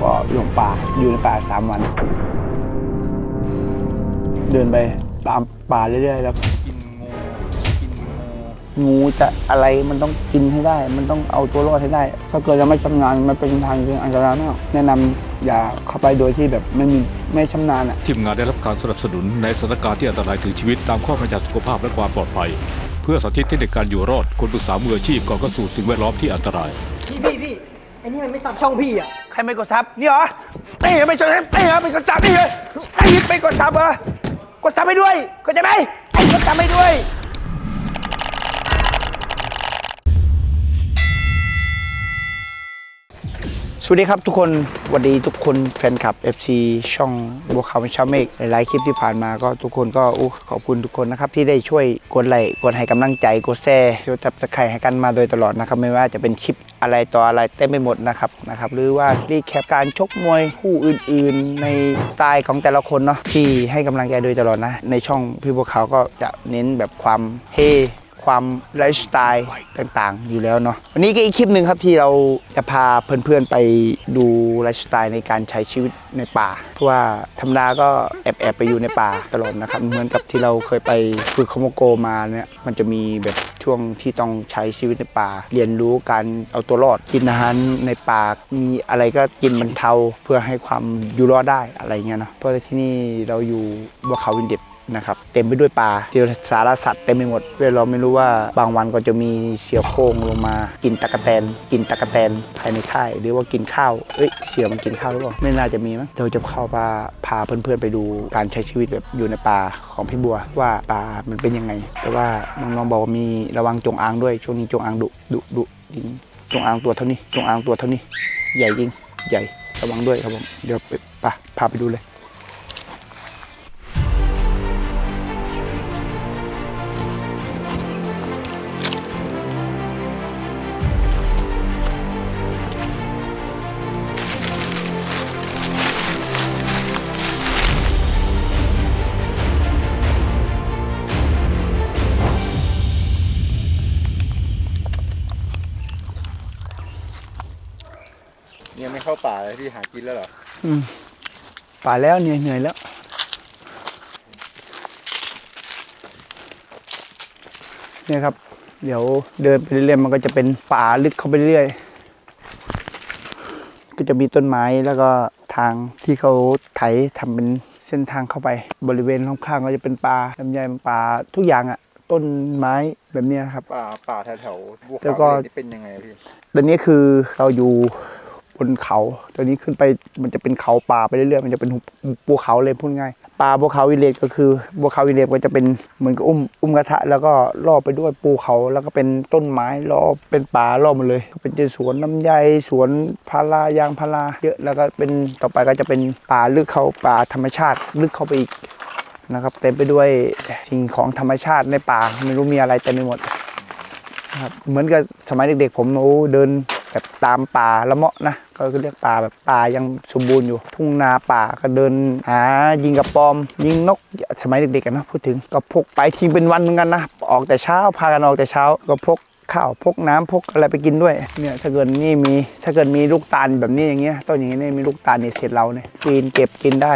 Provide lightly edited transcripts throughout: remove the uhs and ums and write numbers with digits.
ก็หลงป่าอยู่ในป่า3 วันเดินไปตามป่าเรื่อยๆแล้วงูจะอะไรมันต้องกินให้ได้มันต้องเอาตัวรอดให้ได้ถ้าเกิดยังไม่ชำนาญมันเป็นทางที่อันตรายมากแนะนำอย่าเข้าไปโดยที่แบบไม่ชำนาญอ่ะทีมงานได้รับการสนับสนุนในสถานการณ์ที่อันตรายถึงชีวิตตามข้อบัญญัติสุขภาพและความปลอดภัยเพื่อสาธิตเทคนิคการอยู่รอดควรปรึกษามืออาชีพก่อนเข้าสู่สิ่งแวดล้อมที่อันตรายพี่ไอ้นี่มันไม่ซับช่องพี่อ่ะใครไม่กดซับนี่เหรอไอ้ไม่ใช่ไอ้ไม่กดซับนี่เลยไอ้ไม่กดซับกดซับให้ด้วยเข้าใจไหมไอ้กดซับให้ด้วยสวัสดีครับทุกคนสวัสดีทุกคนแฟนคลับ FC ช่องบัวขาวเป็นชาวเมฆหลายๆคลิปที่ผ่านมาก็ทุกคนก็ขอบคุณทุกคนนะครับที่ได้ช่วยกดไลค์กดให้กำลังใจกดแชร์ช่วยทับสไครให้กันมาโดยตลอดนะครับไม่ว่าจะเป็นคลิปอะไรต่ออะไรเต็มไปหมดนะครับหรือว่ารีแคปการชกมวยคู่อื่นๆในสไตล์ของแต่ละคนเนาะที่ให้กำลังใจโดยตลอดนะในช่องพี่บัวขาวก็จะเน้นแบบความเฮความไลฟ์สไตล์ต่างๆอยู่แล้วเนาะวันนี้ก็อีกคลิปหนึ่งครับที่เราจะพาเพื่อนๆไปดูไลฟ์สไตล์ในการใช้ชีวิตในป่าเพราะว่าธรรมดาก็แอบไปอยู่ในป่าตลอดนะครับเหมือนกับที่เราเคยไปฝึกคอมโมโกมาเนี่ยมันจะมีแบบช่วงที่ต้องใช้ชีวิตในป่าเรียนรู้การเอาตัวรอดกินอาหารในป่ามีอะไรก็กินบรรเทาเพื่อให้ความอยู่รอดได้อะไรเงี้ยเนาะเพราะที่นี่เราอยู่บัวขาววินเด็ดนะครับเต็มไปด้วยปลาที่สารสัตว์เต็มไปหมดเราไม่รู้ว่าบางวันก็จะมีเสือโคร่งลงมากินตะกแตนภายในค่ายหรือว่ากินข้าวเสือมันกินข้าวหรือเปล่าไม่น่าจะมีมั้งเราจะเข้าพาเพื่อนๆไปดูการใช้ชีวิตแบบอยู่ในป่าของพี่บัวว่าป่ามันเป็นยังไงแต่ว่าน้องๆบอกว่ามีระวังจงอางด้วยช่วงนี้จงอางดุจริงจงอางตัวเท่านี้ใหญ่จริงใหญ่ระวังด้วยครับผมเดี๋ยวพาไปดูเลยเนี่ยไม่เข้าป่าเลยพี่หากินแล้วเหรอป่าแล้วเหนื่อยแล้วเนี่ยครับเดี๋ยวเดินไปเรื่อยๆมันก็จะเป็นป่าลึกเข้าไปเรื่อยก็จะมีต้นไม้แล้วก็ทางที่เขาไถทำเป็นเส้นทางเข้าไปบริเวณข้างๆก็จะเป็นป่าลำไยป่าทุกอย่างอ่ะต้นไม้แบบนี้ครับป่าแถวบัวขาวนี่เป็นยังไงพี่ตอนนี้คือเราอยู่บนเขาตอนนี้ขึ้นไปมันจะเป็นเขาป่าไปเรื่อยๆมันจะเป็นภูเขาเลยพูดง่ายป่าบัวขาววิลเลจก็คือบัวขาววิลเลจก็จะเป็นเหมือนกับอุ้มกระทะแล้วก็ล่อไปด้วยภูเขาแล้วก็เป็นต้นไม้ล้อเป็นป่าล้อมหมดเลยเป็นสวนลำไยสวนพารายางพาราเยอะแล้วก็เป็นต่อไปก็จะเป็นป่าลึกเข้าป่าธรรมชาติลึกเข้าไปอีกนะครับเต็มไปด้วยสิ่งของธรรมชาติในป่าไม่รู้มีอะไรเต็มไปหมดครับเหมือนกับสมัยเด็กๆผมเดินแบบตามป่าละเมาะนะก็เรียกป่าแบบป่ายังสมบูรณ์อยู่ทุ่งนาป่าก็เดินหายิงกระปอมยิงนกสมัยเด็กๆกันนะพูดถึงก็พกไปทิ้งเป็นวันเหมือนกันนะออกแต่เช้าพากันออกแต่เช้าก็พกข้าวพกน้ำพกอะไรไปกินด้วยเนี่ยถ้าเกิดมีลูกตาลแบบนี้อย่างเงี้ยต้นอย่างนี้มีลูกตาลนี่เสร็จเราเนี่ยปีนเก็บกินได้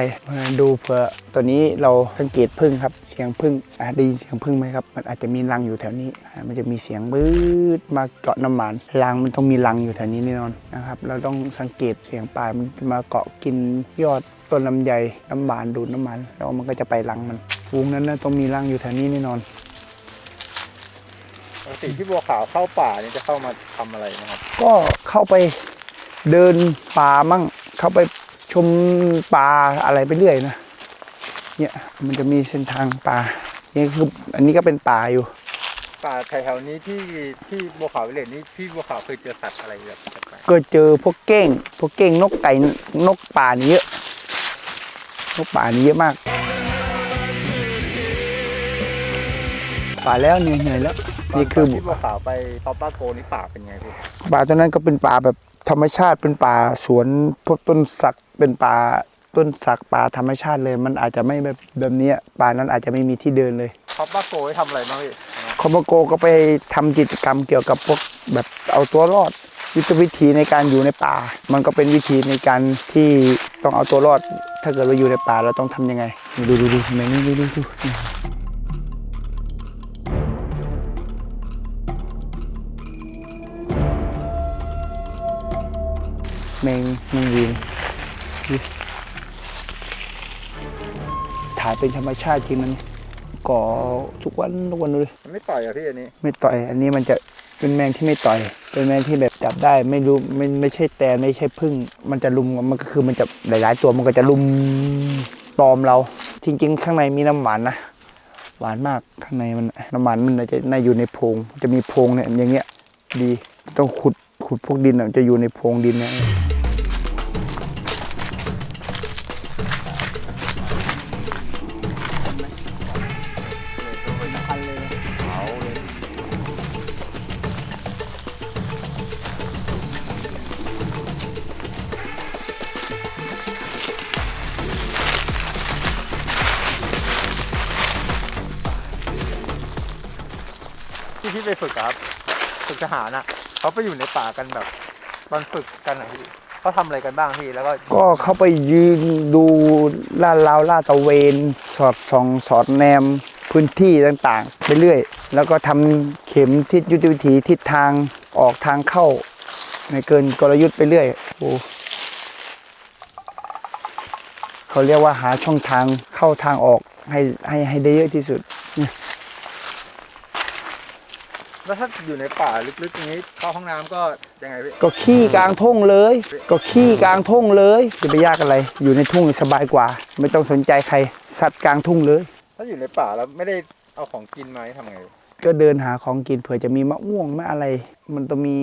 ดูเผื่อตัวนี้เราสังเกตผึ้งครับเสียงผึ้งได้ยินเสียงผึ้งไหมครับมันอาจจะมีรังอยู่แถวนี้มันจะมีเสียงบื้อมาเกาะน้ำหมันรังมันต้องมีรังอยู่แถวนี้แน่นอนนะครับเราต้องสังเกตเสียงปลายมันมาเกาะกินยอดต้นลำไยน้ำหวานดูดน้ำมันแล้วมันก็จะไปรังมันฝูงนั้นนะต้องมีรังอยู่แถวนี้แน่นอนปกติที่บัวขาวเข้าป่านี่จะเข้ามาทำอะไรนะครับก็เข้าไปเดินป่ามั่งเข้าไปชมป่าอะไรไปเรื่อยนะเนี่ยมันจะมีเส้นทางป่านี่คืออันนี้ก็เป็นป่าอยู่ป่าแถวๆนี้ที่บัวขาววิลเลจนี่พี่บัวขาวเคยเจอสัตว์อะไรแบบก็เจอพวกเก้งนกไก่นกป่านี่เยอะนกป่านี่เยอะมากป่าแล้วเหนื่อยแล้วนี่คือที่บัวขาวไปท็อปป้าโกนี่ป่าเป็นไงพี่ป่าตอนนั้นก็เป็นป่าแบบธรรมชาติเป็นป่าสวนพวกต้นสักเป็นป่าต้นสักป่าธรรมชาติเลยมันอาจจะไม่แบบนี้ป่านั้นอาจจะไม่มีที่เดินเลยท็อปป้าโกให้ทำอะไรบ้างพี่คอมโบโกก็ไปทำกิจกรรมเกี่ยวกับพวกแบบเอาตัวรอด ยุทธวิธีในการอยู่ในป่า มันก็เป็นวิธีในการที่ต้องเอาตัวรอด ถ้าเกิดเราอยู่ในป่าเราต้องทำยังไงดูแมงนี่ดูแมงวีถ่ายเป็นธรรมชาติจริงมันก่อทุกวันเลย มันไม่ต่อยอ่ะพี่อันนี้ ไม่ต่อย อันนี้มันจะเป็นแมงที่ไม่ต่อย เป็นแมงที่แบบจับได้ไม่รู้ไม่ใช่แตนไม่ใช่พึ่งมันจะลุมมันก็คือมันจะหลายๆตัวมันก็จะลุมตอมเรา จริงๆ ข้างในมีน้ำหวานนะหวานมากข้างในมันน้ำหวานมันจะน่าอยู่ในโพรงจะมีโพรงเนี่ยอย่างเงี้ยดีต้องขุดพวกดินจะอยู่ในโพรงดินเนี่ยที่ไปฝึกอะครับฝึกทหารอ่ะเขาไปอยู่ในป่ากันแบบตอนฝึกกันอะพี่เขาทำอะไรกันบ้างพี่แล้วก็ ก็เข้าไปยืนดูลาดราวลาดตระเวนสอดส่องสอดแนมพื้นที่ต่างๆไปเรื่อยแล้วก็ทำเข็มทิศยุทธวิธีทิศทางออกทางเข้าในเกินกลยุทธ์ไปเรื่อยโอ้เขาเรียกว่าหาช่องทางเข้าทางออกให้ได้เยอะที่สุด แล้วถ้าอยู่ในป่าลึกๆอย่างนี้เข้าห้องน้ำก็ยังไงพี่ ก็ขี้กลางทุ่งเลยจะไปยากอะไรอยู่ในทุ่งสบายกว่า ไม่ต้องสนใจใครสัตว์กลางทุ่งเลย ถ้าอยู่ในป่าแล้วไม่ได้เอาของกินมาทำไง ก็เดินหาของกินเผื่อจะมีมะม่วงมะอะไร มันต้องมี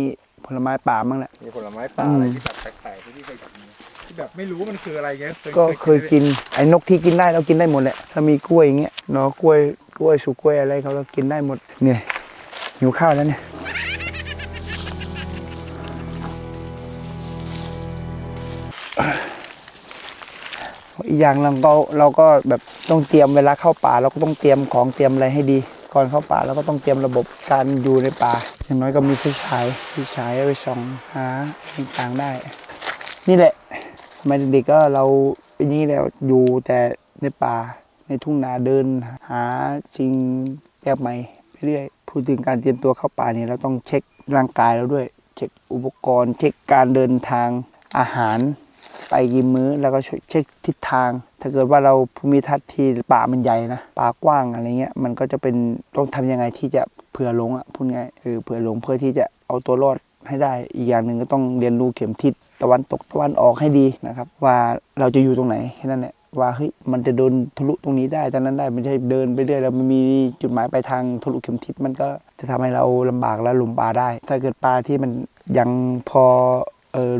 ผลไม้ป่ามั้งแหละ มีผลไม้ป่าอะไรที่แบบแปลกๆที่พี่เคยกินที่แบบไม่รู้มันคืออะไรเงี้ย ก็เคยกินไอ้นกที่กินได้เรากินได้หมดแหละถ้ามีกล้วยอย่างเงี้ยหน่อกล้วยสุกล้วยอะไรเขาเรากินได้หมดเนี่ยหิวข้าวแล้วเนี่ยอีกอย่างเราก็แบบต้องเตรียมเวลาเข้าป่าเราก็ต้องเตรียมของเตรียมอะไรให้ดีก่อนเข้าป่าเราก็ต้องเตรียมระบบการอยู่ในป่าอย่างน้อยก็มีไฟฉายเอาไว้ส่องหาต่างๆได้นี่แหละสมัยเด็กๆก็เราเป็นอย่างนี้แล้วอยู่แต่ในป่าในทุ่งนาเดินหาสิ่งแปลกใหม่ไปเรื่อยพูดถึงการเตรียมตัวเข้าป่าเนี่ยเราต้องเช็คร่างกายเราด้วยเช็คอุปกรณ์เช็คการเดินทางอาหารไปกี่มื้อแล้วก็เช็คทิศทางถ้าเกิดว่าเราภูมิทัศน์ที่ป่ามันใหญ่นะป่ากว้างอะไรเงี้ยมันก็จะเป็นต้องทำยังไงที่จะเผื่อหลงพูดง่ายเผื่อหลงเพื่อที่จะเอาตัวรอดให้ได้อีกอย่างหนึ่งก็ต้องเรียนรู้เข็มทิศตะวันตกตะวันออกให้ดีนะครับว่าเราจะอยู่ตรงไหนแค่นั้นแหละว่าเฮ้ยมันจะเดินทะลุตรงนี้ได้ตอนนั้นได้ไม่ใช่เดินไปเรื่อยแล้วมันมีจุดหมายปลายทางทะลุเข็มทิศมันก็จะทำให้เราลำบากและหลุมป่าได้ถ้าเกิดปลาที่มันยังพอ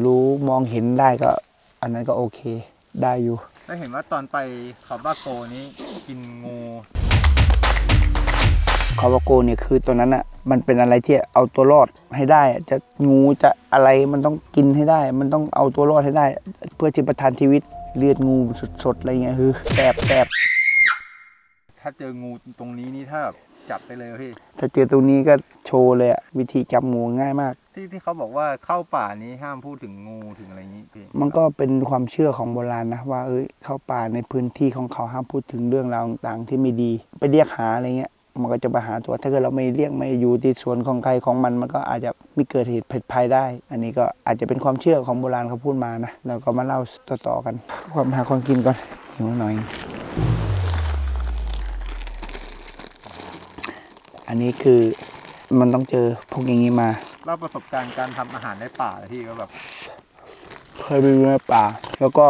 รู้มองเห็นได้ก็อันนั้นก็โอเคได้อยู่ แล้วเห็นว่าตอนไปเขาบ้าโกนี้กินงู คาวาโกเนี่ยคือตัวนั้นมันเป็นอะไรที่เอาตัวรอดให้ได้จะงูจะอะไรมันต้องกินให้ได้มันต้องเอาตัวรอดให้ได้เพื่อที่ประทานชีวิตเลือดงูสดๆอะไรเงี้ยคือแสบ ถ้าเจองูตรงนี้นี่ถ้าแบบจับไปเลยพี่ ถ้าเจอตรงนี้ก็โชว์เลยวิธีจับงูง่ายมาก ที่เขาบอกว่าเข้าป่านี้ห้ามพูดถึงงูถึงอะไรอย่างนี้พี่ มันก็เป็นความเชื่อของโบราณนะว่าเข้าป่าในพื้นที่ของเขาห้ามพูดถึงเรื่องราวต่างๆที่ไม่ดีไปเรียกหาอะไรเงี้ยมันก็จะมาหาตัวถ้าเกิดเราไม่เรียกไม่อยู่ที่สวนของใครของมันก็อาจจะไม่เกิดเหตุผิดภัยได้ อันนี้ก็อาจจะเป็นความเชื่อของโบราณเขาพูดมานะเราก็มาเล่าต่อๆกันความหาของกินก่อนหิวหน่อยอันนี้คือมันต้องเจอพวกอย่างนี้มา เล่าประสบการณ์การทำอาหารในป่าเลยที่ก็แบบ เคยไปดูในป่าแล้วก็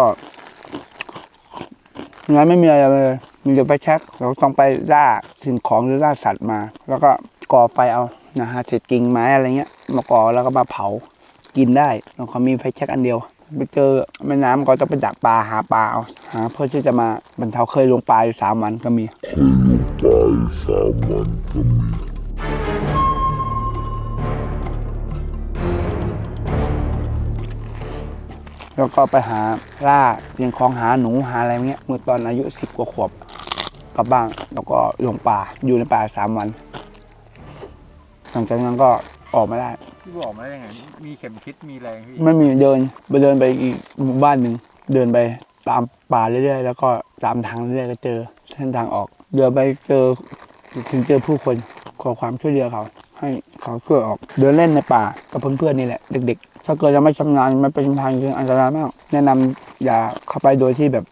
งานไม่มีอะไรเลยมีแต่ไปเช็คเราต้องไปล่าสิ่งของหรือล่าสัตว์มา แล้วก็ก่อไฟเอานะฮะเศษกิ่งไม้อะไรเงี้ยมาก่อแล้วก็มาเผากินได้แล้วก็มีไฟแช็กอันเดียวไปเจอแม่น้ำก็ต้องไปดักปลาหาปลาเอาหาเพื่อที่จะมาบรรเทาเคยลงปลาอยู่3 วันก็มีแล้วก็ไปหาล่าเรียงคลองหาหนูหาอะไรเงี้ยเมื่อตอนอายุ10 กว่าขวบกลับบ้านแล้วก็ลงป่าอยู่ในป่า3 วันหลังจากนั้นก็ออกมาได้ พี่บอกมาได้ยังไงมีเข็มทิศมีอะไรพี่ ไม่มีเดินไปอีกหมู่บ้านหนึ่งเดินไปตามป่าเรื่อยๆแล้วก็ตามทางเรื่อยๆก็เจอเส้นทางออกเดินไปเจอถึงเจอผู้คนขอความช่วยเหลือเขาให้เขาช่วยออกเดินเล่นในป่ากับเพื่อนๆนี่แหละเด็กๆถ้าเกิดยังไม่ชำนาญมันเป็นทางที่อันตรายมากแนะนำอย่าเข้าไปโดยที่แบบ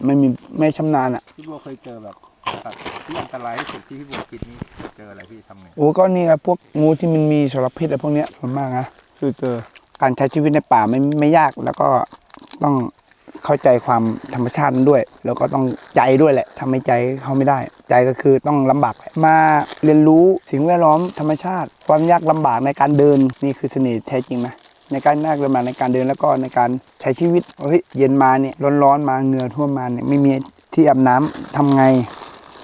ไม่ชำนาญอ่ะ พี่บัวเคยเจอแบบสัตว์ที่อันตรายที่สุดที่พี่บัวคิดนี่เจออะไรพี่ทำไง โอ้ก็นี่ครับพวกงูที่มันมีสารพิษอะไรพวกเนี้ยส่วนมากนะคือเจอการใช้ชีวิตในป่าไม่ยากแล้วก็ต้องเข้าใจความธรรมชาตินั้นด้วย แล้วก็ต้องใจด้วยแหละทำให้ใจเขาไม่ได้ ใจก็คือต้องลำบากแหละมาเรียนรู้สิ่งแวดล้อมธรรมชาติ ความยากลำบากในการเดินนี่คือเสน่ห์แท้จริงนะในการยากลำบากในการเดินแล้วก็ในการใช้ชีวิตเฮ้ยเย็นมาเนี่ยร้อนๆมาเหงื่อท่วมมาเนี่ยไม่มีที่อาบน้ำทำไง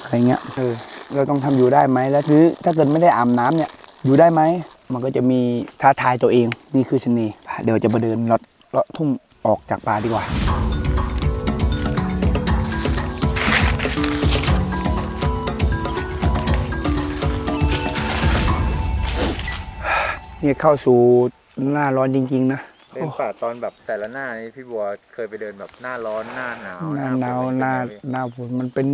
อะไรเงี้ยเราต้องทำอยู่ได้ไหมแล้วถ้าเกิดไม่ได้อาบน้ำเนี่ยอยู่ได้ไหมมันก็จะมีท้าทายตัวเองนี่คือเสน่ห์เดี๋ยวจะมาเดินเลาะทุ่งออกจากป่าดีกว่านี่เข้าสู่หน้าร้อนจริงๆนะ เดินป่าตอนแบบแต่ละหน้านี่พี่บัวเคยไปเดินแบบหน้าร้อนหน้าหนาว หน้าหนาว ฝ หน้า เป็ไงพี่ หน้าฝนมันเป็น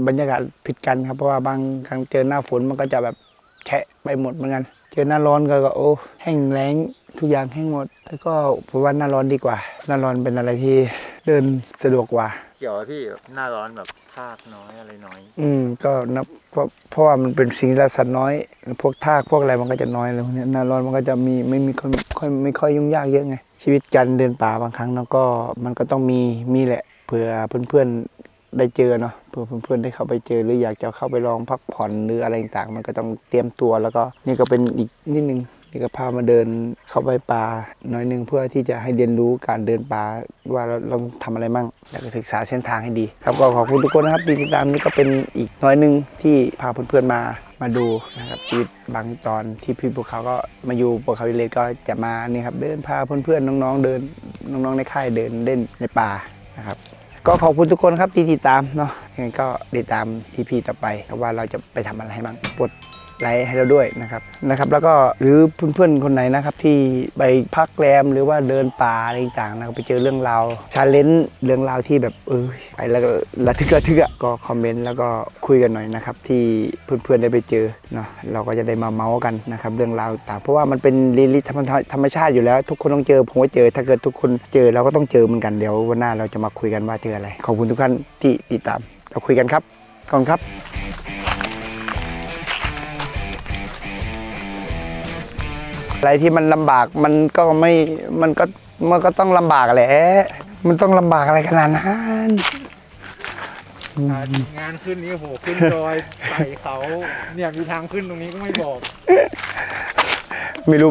บรรยากาศผิดกันครับเพราะว่าบางครั้งเจอหน้าฝนมันก็จะแบบแฉะไปหมดเหมือนกันเจอหน้าร้อนก็โอ้แห้งแล้งทุกอย่างแห้งหมดแล้วก็ผมว่าหน้าร้อนดีกว่าหน้าร้อนเป็นอะไรที่เดินสะดวกกว่า เกี่ยวกับพี่แบบหน้าร้อนแบบทากน้อยอะไรน้อย ก็นับเพราะว่ามันเป็นสิ่งที่สัตว์น้อยพวกทากพวกอะไรมันก็จะน้อยเลยพวกเนี้ยหน้าร้อนมันก็จะไม่ค่อยยุ่งยากเยอะไงชีวิตการเดินป่าบางครั้งแล้วก็มันก็ต้องมีแหละเผื่อเพื่อนๆได้เจอเนาะเผื่อเพื่อนๆได้เข้าไปเจอหรืออยากจะเข้าไปลองพักผ่อนหรืออะไรต่างๆมันก็ต้องเตรียมตัวแล้วก็นี่ก็เป็นอีกนิดนึงนี่ก็พามาเดินเข้าไปป่าหน่อยนึงเพื่อที่จะให้เรียนรู้การเดินป่าว่าเราทำอะไรมั่งแล้วก็ศึกษาเส้นทางให้ดีครับก็ขอบคุณทุกคนนะครับที่ติดตามนี่ก็เป็นอีกน้อยนึงที่พาเพื่อนๆมาดูนะครับชีวิตบางตอนที่พี่พวกเขาก็มาอยู่พวกเขาเลยก็จะมานี่ครับเดินพาเพื่อนๆน้องๆเดินน้องๆในค่ายเดินเล่นในป่านะครับก็ขอบคุณทุกคนครับที่ติดตามเนาะยังไงก็ติดตามEPต่อไปว่าเราจะไปทำอะไรให้บ้างกดไลค์ให้เราด้วยนะครับแล้วก็หรือเพื่อนๆคนไหนนะครับที่ไปพักแรมหรือว่าเดินป่าอะไรต่างๆนะครับไปเจอเรื่องราวชาเลนจ์เรื่องราวที่แบบไปแล้วก็ระทึกอ่ะก็คอมเมนต์แล้วก็คุยกันหน่อยนะครับที่เพื่อนๆได้ไปเจอเนาะเราก็จะได้มาเมาส์กันนะครับเรื่องราวต่างเพราะว่ามันเป็นลีลิธรรมชาติอยู่แล้วทุกคนต้องเจอผมก็เจอถ้าเกิดทุกคนเจอเราก็ต้องเจอเหมือนกันเดี๋ยววันหน้าเราจะมาคุยกันว่าเจออะไรขอบคุณทุกท่านที่ติดตามเราคุยกันครับก่อนครับอะไรที่มันลำบากมันก็ต้องลำบากแหละมันต้องลำบากอะไรขนาดนั้น งานขึ้นนี้โหขึ้นดอยไต่เขาเนี่ยมีทางขึ้นตรงนี้ก็ไม่บอก ไม่รู้